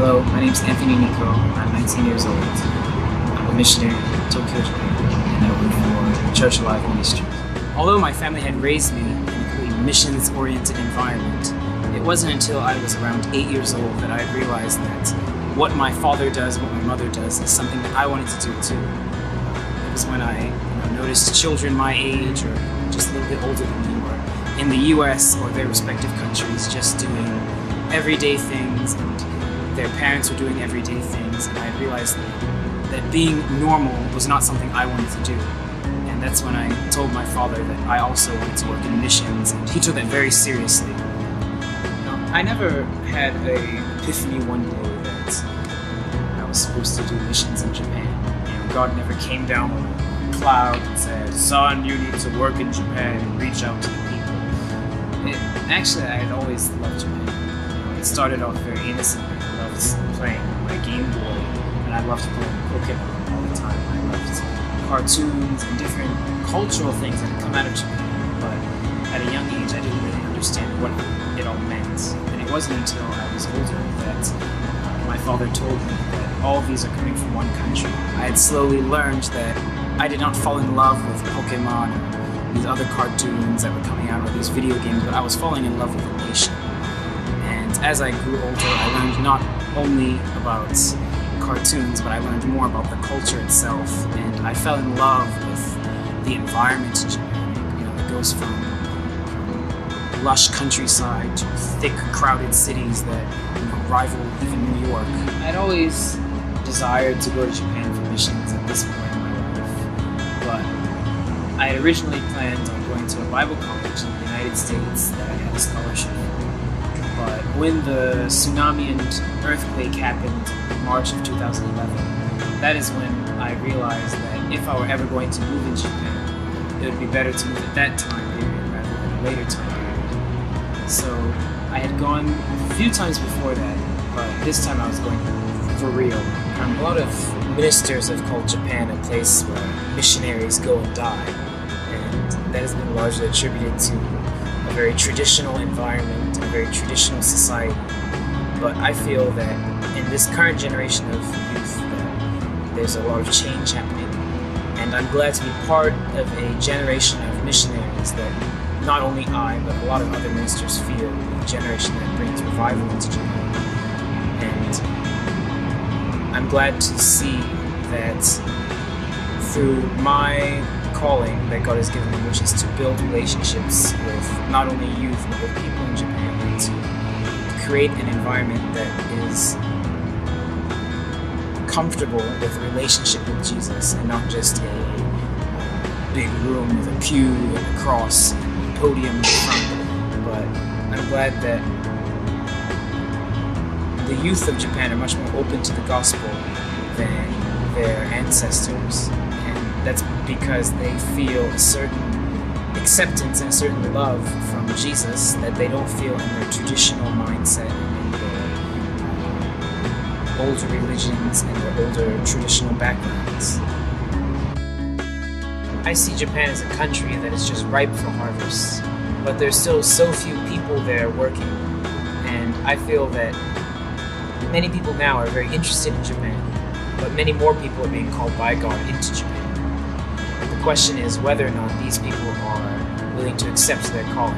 Hello, my name is Anthony Nicaud. I'm 19 years old. I'm a missionary in Tokyo, Japan, and I work for Church Alive Ministries. Although my family had raised me in a completely missions-oriented environment, it wasn't until I was around 8 years old that I realized that what my father does, what my mother does, is something that I wanted to do too. It was when I noticed children my age or just a little bit older than me were in the US or their respective countries just doing everyday things, and their parents were doing everyday things, and I realized that being normal was not something I wanted to do. And that's when I told my father that I also wanted to work in missions, and he took that very seriously. I never had an epiphany one day that I was supposed to do missions in Japan. God never came down on a cloud and said, "Son, you need to work in Japan and reach out to the people." Actually, I had always loved Japan. It started off very innocently. I loved playing my Game Boy, and I loved playing Pokemon all the time. I loved cartoons and different cultural things that had come out of Japan. But at a young age, I didn't really understand what it all meant. And it wasn't until I was older that my father told me that all of these are coming from one country. I had slowly learned that I did not fall in love with Pokemon or these other cartoons that were coming out, or these video games, but I was falling in love with a nation. And as I grew older, I learned not only about cartoons, but I learned more about the culture itself, and I fell in love with the environment in Japan. It goes from lush countryside to thick, crowded cities that rival even New York. I'd always desired to go to Japan for missions at this point in my life, but I had originally planned on going to a Bible college in the United States that I had a scholarship for. But when the tsunami and earthquake happened in March of 2011, that is when I realized that if I were ever going to move in Japan, it would be better to move at that time period rather than a later time period. So I had gone a few times before that, but this time I was going for real. A lot of ministers have called Japan a place where missionaries go and die, and that has been largely attributed to a very traditional environment and a very traditional society. But I feel that in this current generation of youth that there's a lot of change happening, and I'm glad to be part of a generation of missionaries that not only I, but a lot of other ministers feel a generation that brings revival into Japan. And I'm glad to see that through my calling that God has given me, which is to build relationships with not only youth, but with people in Japan, and to create an environment that is comfortable with a relationship with Jesus, and not just a big room with a pew and a cross and a podium in front. But I'm glad that the youth of Japan are much more open to the gospel than their ancestors, and that's because they feel a certain acceptance and a certain love from Jesus that they don't feel in their traditional mindset and in their older religions and their older traditional backgrounds. I see Japan as a country that is just ripe for harvest, but there's still so few people there working, and I feel that many people now are very interested in Japan, but many more people are being called by God into Japan. The question is whether or not these people are willing to accept their calling.